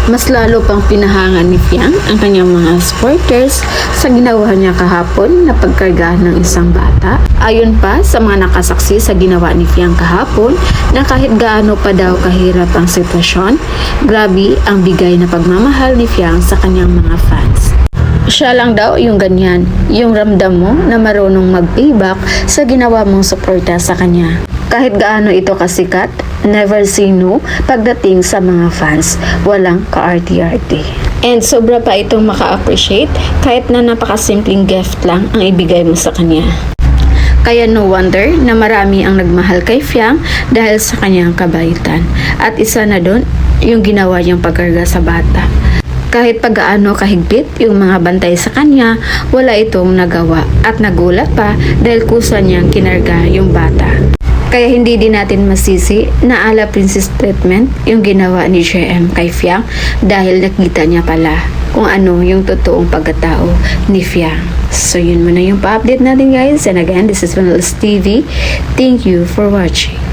Mas lalo pang pinahangan ni Fiang ang kanyang mga supporters sa ginawa niya kahapon na pagkargahan ng isang bata. Ayon pa sa mga nakasaksi sa ginawa ni Fiang kahapon na kahit gaano pa daw kahirap ang sitwasyon, grabe ang bigay na pagmamahal ni Fiang sa kanyang mga fans. Siya lang daw yung ganyan, yung ramdam mo na marunong mag-payback sa ginawa mong suporta sa kanya. Kahit gaano ito kasikat, never say no pagdating sa mga fans. Walang ka-arty-arty. And sobra pa itong maka-appreciate kahit na napakasimpleng gift lang ang ibigay mo sa kanya. Kaya no wonder na marami ang nagmahal kay Fiang dahil sa kanyang kabaitan. At isa na doon yung ginawa niyang pagkarga sa bata. Kahit pag-aano kahigpit yung mga bantay sa kanya, wala itong nagawa at nagulat pa dahil kusa niyang kinarga yung bata. Kaya hindi din natin masisi na ala princess treatment yung ginawa ni JM kay Fiang dahil nakita niya pala kung ano yung totoong pagkatao ni Fiang. So yun muna yung pa-update natin guys, and again this is Vanel's TV. Thank you for watching.